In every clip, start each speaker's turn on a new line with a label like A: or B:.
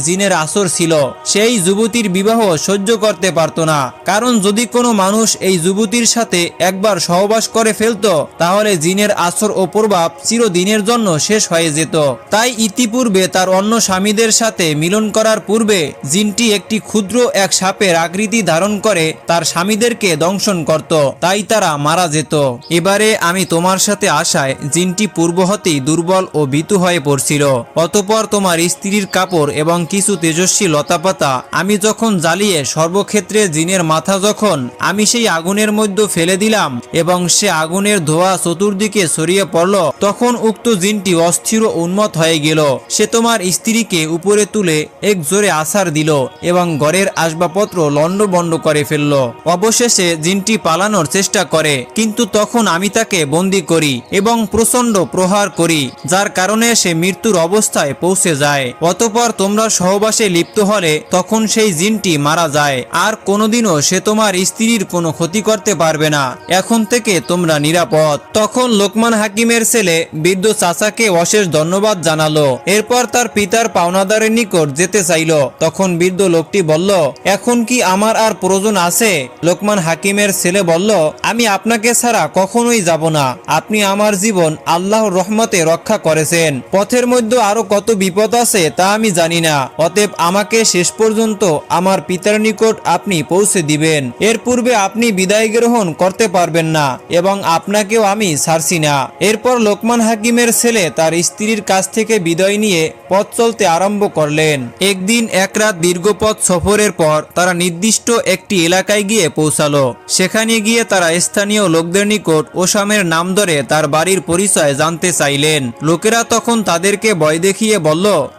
A: জিনের আসর ছিল। সেই যুবতীর বিবাহ সহ্য করতে পারত না, কারণ যদি কোনো মানুষ এই যুবতীর সাথে একবার সহবাস করে ফেলত তাহলে জিনের আসর ও প্রভাব চিরদিনের জন্য শেষ হয়ে যেত। তাই ইতিপূর্বে তার অন্য স্বামীদের সাথে মিলন করার পূর্বে জিনটি একটি ক্ষুদ্র এক সাপের আকৃতি ধারণ করে তার স্বামীদেরকে দংশন করত, তাই তারা মারা যেত। এবারে আমি তোমার সাথে আসায় জিনটি পূর্ব হতেই দুর্বল ও ভীতু হয়ে পড়ছিল। অতঃপর তোমার স্ত্রীর কাপড় এবং কিছু তেজস্বী লতাপাতা আমি যখন জ্বালিয়ে সর্বক্ষেত্রে জিনের মাথা যখন আমি সেই আগুনের মধ্যে ফেলে দিলাম এবং সে আগুনের ধোঁয়া চতুর্দিকে ছড়িয়ে পড়ল, তখন উক্ত জিনটি অস্থির ও উন্মত্ত হয়ে গেল। সে তোমার স্ত্রীকে উপরে তুলে এক জোরে আছাড় দিল এবং ঘরের আসবাবপত্র লণ্ডভণ্ড করে ফেলল। অবশেষে জিনটি পালানোর চেষ্টা করে, কিন্তু তখন আমি তাকে বন্দী করি এবং প্রচন্ড প্রহার করি, যার কারণে সে মৃত্যুর অবস্থায় পৌঁছে যায়। অতঃপর তোমরা সহবাসে লিপ্ত হলে তখন সেই জিনটি মারা যায়, আর কোনোদিনও সে তোমার স্ত্রীর কোনো ক্ষতি করতে পারবে না। এখন থেকে তোমরা নিরাপদ। তখন লোকমান হাকিমের ছেলে বৃদ্ধ চাচাকে অশেষ ধন্যবাদ জানালো। এরপর তার পিতার পাওনাদারের নিকট যেতে চাইল। তখন বৃদ্ধ লোকটি বলল, এখন কি আমার আর প্রয়োজন আছে? লোকমান হাকিমের ছেলে বলল, আমি আপনাকে ছাড়া কখনোই যাব না। আপনি আমার জীবন আল্লাহর রহমতে রক্ষা করেছেন। পথের মধ্যে আরো কত বিপদ আছে তা আমি জানি না। অতএব আমাকে শেষ পর্যন্ত আমার পিতার নিকট আপনি পৌঁছে দিবেন। এর পূর্বে আপনি বিদায় গ্রহণ করতে পারবেন না এবং আপনাকেও আমি ছাড়ছি না। এরপর লোকমান হাকিমের ছেলে তার স্ত্রীর কাছ থেকে বিদায় নিয়ে পথ চলতে আরম্ভ করলেন। একদিন এক রাত দীর্ঘ পথ সফরের পর তারা নির্দিষ্ট একটি এলাকায় গিয়ে পৌঁছালো। সেখানে গিয়ে তারা স্থানীয় লোকদের নিকট ওসামের নাম ধরে তার বাড়ির পরিচয় জানতে চাইলেন। লোকেরা তখন তাদেরকে ভয় দেখিয়ে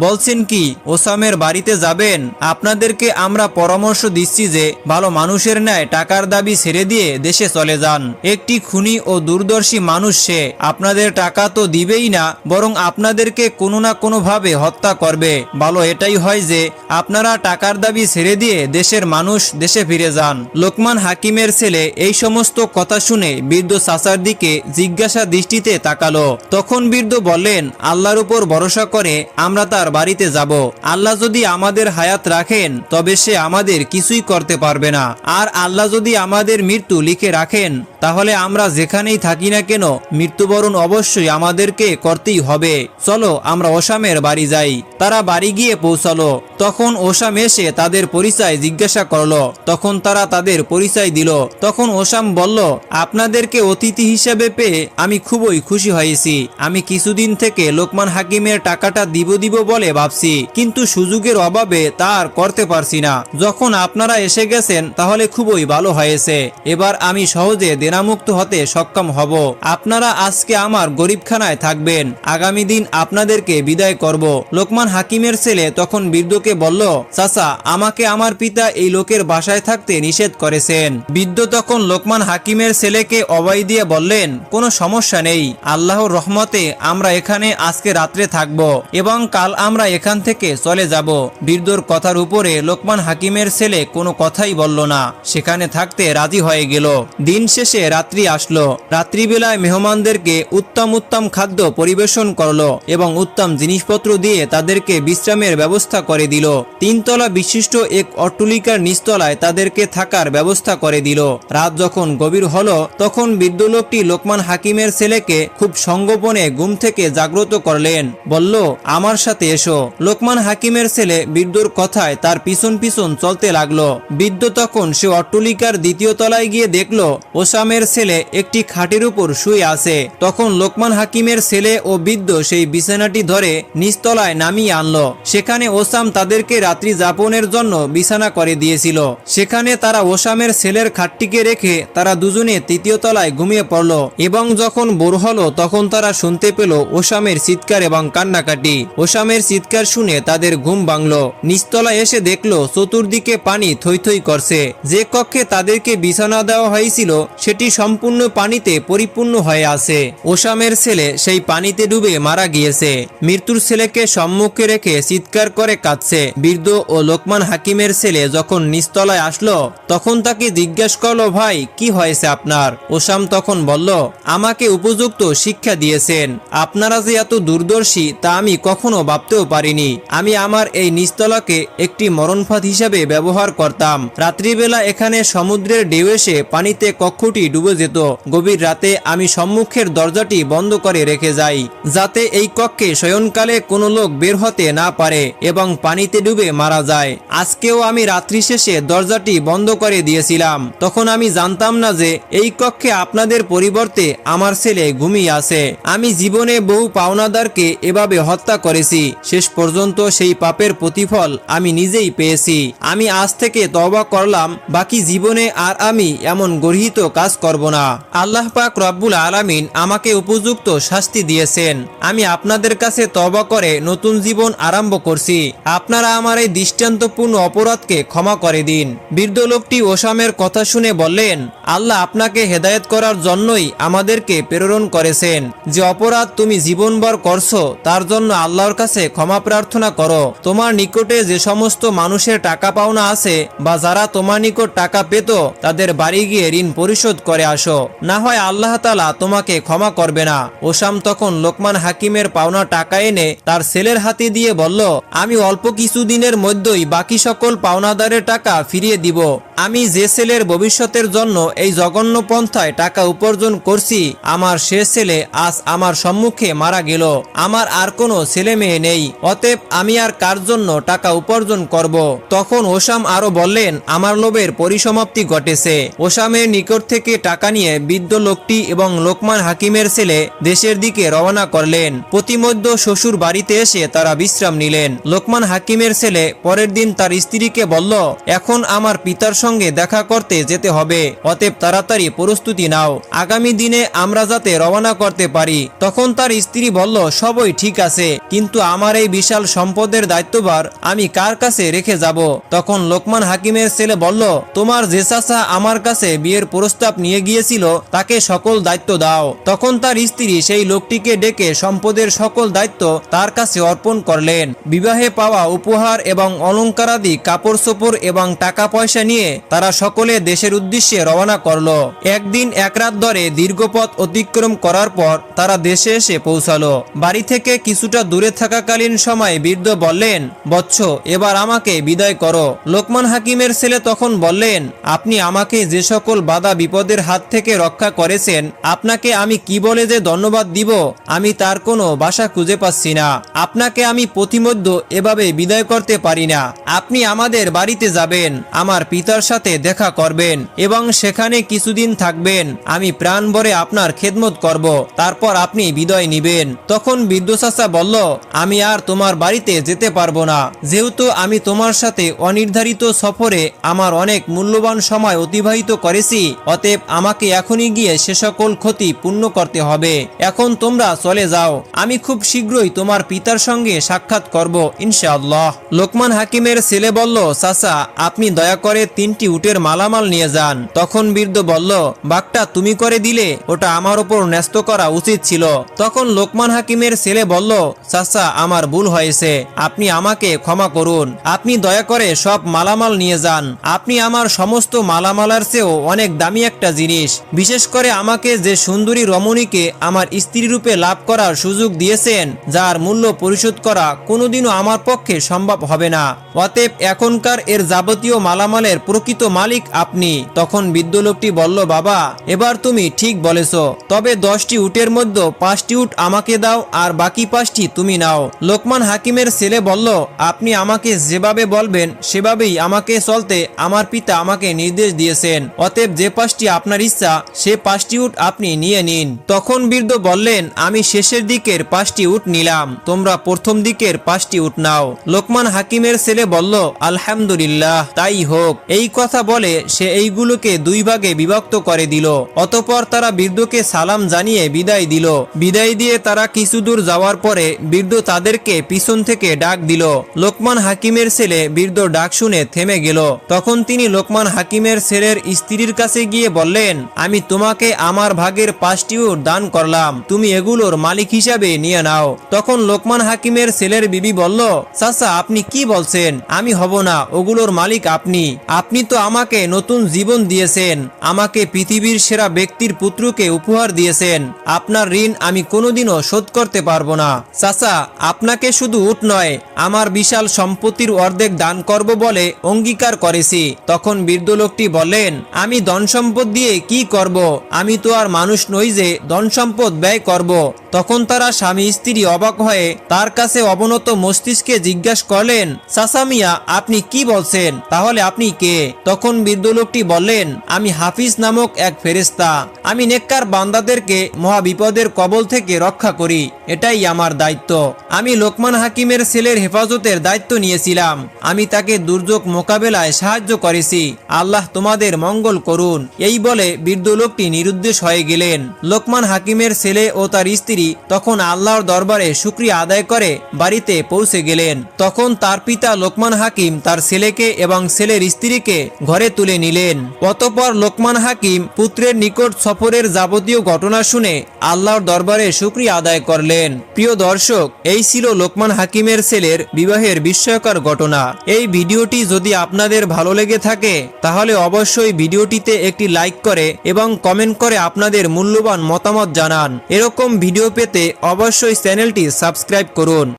A: বলছেন কি ওসামের বাড়িতে যাবেন? আপনাদেরকে আমরা পরামর্শ দিচ্ছি যে ভালো মানুষের ন্যায় টাকার দাবি ছেড়ে দিয়ে দেশে চলে যান। একটি খুনি ও দূরদর্শী মানুষ সে। আপনাদের টাকা তো দিবেই না, বরং আপনাদেরকে কোনো না কোনো ভাবে হত্যা করবে। ভালো এটাই হয় যে আপনারা টাকার দাবি ছেড়ে দিয়ে দেশের মানুষ দেশে ফিরে যান। লোকমান হাকিমের ছেলে এই সমস্ত কথা শুনে বৃদ্ধ চাচার দিকে জিজ্ঞাসা দৃষ্টিতে তাকালো। তখন বৃদ্ধ বললেন, আল্লাহর উপর ভরসা করে আমরা তার বাড়িতে যাব। আল্লাহ যদি আমাদের হায়াত রাখেন তবে সে আমাদের কিছুই করতে পারবে না, আর আল্লাহ যদি আমাদের মৃত্যু লিখে রাখেন তাহলে আমরা যেখানেই থাকি না কেন মৃত্যুবরণ অবশ্যই আমাদেরকে করতেই হবে। চলো আমরা ওসামের বাড়ি যাই। তারা বাড়ি গিয়ে পৌঁছালো। তখন ওসাম এসে তাদের পরিচয় জিজ্ঞাসা করলো। তখন তারা তাদের পরিচয় দিল। তখন ওসাম বলল, আপনাদেরকে অতিথি হিসেবে পেয়ে আমি খুবই খুশি হয়েছি। আমি কিছুদিন থেকে লোকমান হাকিমের টাকাটা দিব বলে ভাবছি, কিন্তু সুযোগের অভাবে তা আর করতে পারছি না। যখন আপনারা এসে গেছেন তাহলে খুবই ভালো হয়েছে। এবার আমি সহজে দেনামুক্ত হতে সক্ষম হব। আপনারা আজকে আমার গরিবখানায় থাকবেন, আগামী দিন আপনাদেরকে বিদায় করব। লোকমান হাকিমের ছেলে তখন বৃদ্ধকে বলল, চাচা, আমাকে আমার পিতা এই লোকের বাসায় থাকতে নিষেধ করেছেন। বৃদ্ধ তখন লোকমান হাকিমের ছেলেকে অভয় দিয়ে বললেন, কোনো সমস্যা নেই, আল্লাহর রহমতে আমরা এখানে আজকে রাত্রে থাকব এবং কাল আমরা এখান থেকে চলে যাব। বৃদ্ধর কথার উপরে লোকমান হাকিমের ছেলে কোনো কথাই বলল না, সেখানে থাকতে রাজি হয়ে গেল। দিন শেষে রাত্রি আসলো। রাত্রিবেলায় মেহমানদেরকে উত্তম খাদ্য পরিবেশন করলো এবং উত্তম জিনিসপত্র দিয়ে তাদেরকে বিশ্রামের ব্যবস্থা করে দিল। 3 তলা বিশিষ্ট এক অট্টালিকার নিচতলায় তাদেরকে থাকার ব্যবস্থা করে দিল। রাত যখন গভীর হলো তখন বৃদ্ধ লোকটি লোকমান হাকিমের ছেলেকে খুব সঙ্গোপনে ঘুম থেকে জাগ্রত করলেন। বলল, আমার সাথে এসো। লোকমান হাকিমের ছেলে বৃদ্ধর কথায় তার পিছন চলতে লাগলো। বৃদ্ধ তখন সে অট্টালিকার 2য় তলায় গিয়ে দেখলো ওসামের ছেলে একটি খাটের উপর শুয়ে আছে। তখন লোকমান হাকিমের ছেলে ও বৃদ্ধ সেই বিছানাটি ধরে নিচতলায় নামিয়ে আনলো। সেখানে ওসাম তাদেরকে রাত্রি যাপনের জন্য বিছানা করে দিয়েছিল। সেখানে তারা ওসামের ছেলের খাটটিকে রেখে তারা দুজনে 3য় তলায় ঘুমিয়ে পড়ল এবং যখন ভোর হলো তখন তারা শুনতে পেল ওসামের চিৎকার এবং কান্নাকাটি। ওসামের চিৎকার শুনে তাদের ঘুম ভাঙলো। নিচতলায় এসে দেখলো চতুর্দিকে পানি থই থই করছে। যে কক্ষে তাদেরকে বিছানা দেওয়া হয়েছিল সেটি সেটি সম্পূর্ণ পানিতে পরিপূর্ণ হয়ে আছে। ওসামের ছেলে সেই পানিতে ডুবে মারা গিয়েছে। মৃত্যুর ছেলেকে সম্মুখে রেখে চিৎকার করে কাঁদছে। বৃদ্ধ ও লোকমান হাকিমের ছেলে যখন নিচতলায় আসলো তখন তাকে জিজ্ঞেস করলো, ভাই কি হয়েছে আপনার? ওসাম তখন বলল, আমাকে উপযুক্ত শিক্ষা দিয়েছেন। আপনারা যে এত দূরদর্শী তা আমি কখনো ভাবতেও পারিনি। আমি আমার এই নিচতলাকে একটি মরণফাঁদ হিসাবে ব্যবহার করতাম। রাত্রিবেলা এখানে সমুদ্রের ঢেউ এসে পানিতে কক্ষটি ডুবে যেত। গভীর রাতে আমি সম্মুখের দরজাটি বন্ধ করে রেখে যাই, যাতে এই কক্ষে শয়নকালে কোনো লোক বের হতে না পারে এবং পানিতে ডুবে মারা যায়। আজকেও আমি রাত্রি শেষে দরজাটি বন্ধ করে দিয়েছিলাম। তখন আমি জানতাম না যে এই কক্ষে আপনাদের পরিবর্তে আমার ছেলে ঘুমিয়ে আছে। আমি জীবনে বহু পাওনাদারকে এভাবে হত্যা করেছি। শেষ পর্যন্ত সেই পাপের প্রতিফল আমি নিজেই পেয়েছি। আমি আজ থেকে তওবা করলাম, বাকি জীবনে আর আমি এমন গর্হিত কাজ করব না। আল্লাহ পাক রব্বুল আলামিন আমাকে উপযুক্ত শাস্তি দিয়েছেন। আমি আপনাদের কাছে তওবা করে নতুন জীবন আরম্ভ করছি। আপনারা আমার এই দৃষ্টান্তপূর্ণ অপরাধকে ক্ষমা করে দিন। বৃদ্ধ লোকটি ওসামের কথা শুনে বললেন, আল্লাহ আপনাকে হেদায়েত করার জন্যই আমাদেরকে প্রেরণ করেছেন। যে অপরাধ তুমি জীবনভর করছো তার জন্য আল্লাহর কাছে ক্ষমা প্রার্থনা করো। তোমার নিকটে যে সমস্ত মানুষের টাকা পাওনা আছে বা যারা তোমার নিকট টাকা পেত তাদের বাড়ি গিয়ে ঋণ পরিশোধ করে আসো, না হয় আল্লাহ তাআলা তোমাকে ক্ষমা করবে না। ওসাম তখন লোকমান হাকিমের পাওনা টাকা এনে তার ছেলের হাতে দিয়ে বলল, আমি অল্প কিছুদিনের মধ্যেই বাকি সকল পাওনাদারের টাকা ফিরিয়ে দিব। আমি যে ছেলের ভবিষ্যতের জন্য এই জঘন্য পন্থায় টাকা উপার্জন করছি, আমার সে ছেলে আজ আমার সম্মুখে মারা গেল। আমার আর কোনো ছেলে মেয়ে নেই, অতএব আমি আর কার জন্য টাকা উপার্জন করব? তখন ওসাম আরো বললেন, আমার লোভের পরিসমাপ্তি ঘটেছে। ওসামের নিকট থেকে টাকা নিয়ে বৃদ্ধ লোকটি এবং লোকমান হাকিমের ছেলে দেশের দিকে রওনা করলেন। প্রতিমধ্য শ্বশুর বাড়িতে এসে তারা বিশ্রাম নিলেন। লোকমান হাকিমের ছেলে পরের দিন তার স্ত্রীকে বলল, এখন আমার পিতার সঙ্গে দেখা করতে যেতে হবে, অতএব তাড়াতাড়ি প্রস্তুতি নাও, আগামী দিনে আমরা যাতে রওনা করতে পারি। তখন তার স্ত্রী বলল, সবই ঠিক আছে, কিন্তু আমার এই বিশাল সম্পদের দায়িত্বভার আমি কার কাছে রেখে যাব? তখন লোকমান হাকিমের ছেলে বলল, তোমার যে চাচা আমার কাছে বিয়ের প্রস্তাব নিয়ে গিয়েছিল তাকে সকল দায়িত্ব দাও। তখন তার স্ত্রী সেই লোকটিকে ডেকে সম্পদের সকল দায়িত্ব তার কাছে অর্পণ করলেন। বিবাহে পাওয়া উপহার এবং অলংকারাদি কাপড় চোপড় এবং টাকা পয়সা নিয়ে তারা সকলে দেশের উদ্দেশ্যে রওনা করলো। একদিন এক রাত ধরে দীর্ঘ পথ অতিক্রম করার পর তারা দেশে এসে পৌঁছালো। বাড়ি থেকে কিছুটা দূরে থাকাকালীন সময় বৃদ্ধ বললেন, বৎস, এবার আমাকে বিদায় করো। লোকমান হাকিমের ছেলে তখন বললেন, আপনি আমাকে যে সকল বাধা বিপদের হাত থেকে রক্ষা করেছেন, আপনাকে আমি কি বলে যে ধন্যবাদ দিব আমি তার কোনো ভাষা খুঁজে পাচ্ছি না। আপনাকে আমি প্রতিমধ্য এভাবে বিদায় করতে পারি না। আপনি আমাদের বাড়িতে যাবেন, আমার পিতার সাথে দেখা করবেন এবং সেখানে কিছুদিন থাকবেন। আমি প্রাণ ভরে আপনার খেদমত করব, তারপর আপনি বিদায় নিবেন। তখন বৃদ্ধ চাচা বলল, আমি আর তোমার বাড়িতে যেতে পারবো না, যেহেতু আমি তোমার সাথে অনির্ধারিত সফরে আমার অনেক মূল্যবান সময় অতিবাহিত করেছি, অতএব আমাকে এখনই গিয়ে সে সকল ক্ষতি পূর্ণ করতে হবে। এখন তোমরা চলে যাও, আমি খুব শীঘ্রই তোমার পিতার সঙ্গে সাক্ষাৎ করব ইনশাআল্লাহ। লোকমান হাকিমের ছেলে বলল, চাচা, আপনি দয়া করে 3টি উটের মালামাল নিয়ে যান। তখন বৃদ্ধ বলল, বাঘটা তুমি করে দিলে, ওটা আমার উপর ন্যস্ত করা উচিত ছিল। তখন লোকমান হাকিমের ছেলে বলল, চাচা, আমার ভুল হয়েছে, আপনি আমাকে ক্ষমা করুন। আপনি দয়া করে সব মালামাল নিয়ে যান। আপনি আমার সমস্ত মালামালার চেয়েও অনেক দামি একটা জিনিস, বিশেষ করে আমাকে যে সুন্দরী রমণীকে আমার স্ত্রী রূপে লাভ করার সুযোগ দিয়েছেন, যার মূল্য পরিশোধ করা কোনোদিনও আমার পক্ষে সম্ভব হবে না। অতএব এখনকার এর যাবতীয় মালামালের প্রকৃত মালিক আপনি। তখন বৃদ্ধ লোকটি বলল, বাবা, এবার তুমি ঠিক বলেছ, তবে 10টি উটের মধ্যে 5টি উট আমাকে দাও আর বাকি 5টি তুমি নাও। লোকমান হাকিমের ছেলে বলল, আপনি আমাকে যেভাবে বলবেন সেভাবেই আমাকে চলতে আমার পিতা আমাকে নির্দেশ দিয়েছেন, অতএব যে 5টি আপনার ইচ্ছা সে 5টি উট আপনি নিয়ে নিন। তখন বৃদ্ধ বললেন, আমি শেষের দিকের 5টি উট নিলাম, তোমরা প্রথম দিকের 5টি উট নাও। লোকমান হাকিমের ছেলে বলল, আলহামদুলিল্লাহ, তাই হোক। এই কথা বলে সে এইগুলোকে দুই ভাগে বিভক্ত করে দিল। অতঃপর তারা বৃদ্ধকে সালাম জানিয়ে বিদায় দিল। বিদায় দিয়ে তারা কিছু দূর যাওয়ার পরে বৃদ্ধ তাদেরকে পিছন থেকে ডাক দিল। লোকমান হাকিমের ছেলে বৃদ্ধ ডাক শুনে থেমে গেল। তখন তিনি লোকমান হাকিমের ছেলের স্ত্রীর কাছে গিয়ে বললেন, আমি তোমাকে আমার ভাগের 5টি উট দান করলাম, তুমি এগুলোর মালিক হিসাবে নিয়ে নাও। তখন লোকমান হাকিমের ছেলের বিবি বলল, চাচা আপনি কি বলছেন? আমি হব না, ওগুলোর মালিক আপনি। আপনি তো আমাকে নতুন জীবন দিয়েছেন, আমাকে পৃথিবীর সেরা ব্যক্তির পুত্রকে উপহার দিয়েছেন। আপনার ঋণ আমি কোনোদিনও শোধ করতে পারবো না। চাচা আপনাকে শুধু উট নয়, আমার বিশাল সম্পত্তির অর্ধেক দান করব বলে অঙ্গীকার করেছি। তখন বৃদ্ধ লোকটি বললেন, আমি ধন সম্পদ দিয়ে কি করব? আমি তো আর মানুষ নই যে ধন সম্পদ ব্যয় করব। তখন তারা স্বামী স্ত্রী অবাক হয়ে তার কাছে অবনত মস্তিষ্কে জিজ্ঞাসা করলেন, চাচা মিয়া আপনি কি বলছেন? তাহলে আপনি কে? তখন বৃদ্ধ লোকটি বললেন, আমি হাফিজ নামক এক ফেরেশতা। আমি নেককার বান্দাদেরকে মহা বিপদের কবল থেকে রক্ষা করি, এটাই আমার দায়িত্ব। আমি লোকমান হাকিমের ছেলের হেফাজতের দায়িত্ব নিয়েছিলাম, আমি তাকে দুর্যোগ মোকাবেলায় সাহায্য করেছি। আল্লাহ তোমাদের মঙ্গল করুন। এই বলে বৃদ্ধ লোকটি নিরুদ্দেশ হয়ে গেলেন। লোকমান হাকিমের ছেলে ও তার স্ত্রী তখন আল্লাহর দরবারে শুকরিয়া আদায় করে বাড়িতে পৌঁছে গেলেন। তখন তার পিতা লোকমান হাকিম তার ছেলেকে এবং ছেলের স্ত্রীকে ঘরে তুলে নিলেন। অতঃপর লোকমান হাকিম পুত্রের নিকট সফরের যাবতীয় ঘটনা শুনে আল্লাহর দরবারে শুকরিয়া আদায় করলেন। প্রিয় দর্শক, এই ছিল লোকমান হাকিমের ছেলের বিবাহের বিস্ময়কর ঘটনা। এই ভিডিওটি যদি আপনাদের ভালো লেগে থাকে তাহলে অবশ্যই ভিডিওটিতে একটি লাইক করে এবং কমেন্ট করে আপনাদের মূল্যবান মতামত জানান। এরকম ভিডিও পেতে অবশ্যই চ্যানেলটি সাবস্ক্রাইব করুন।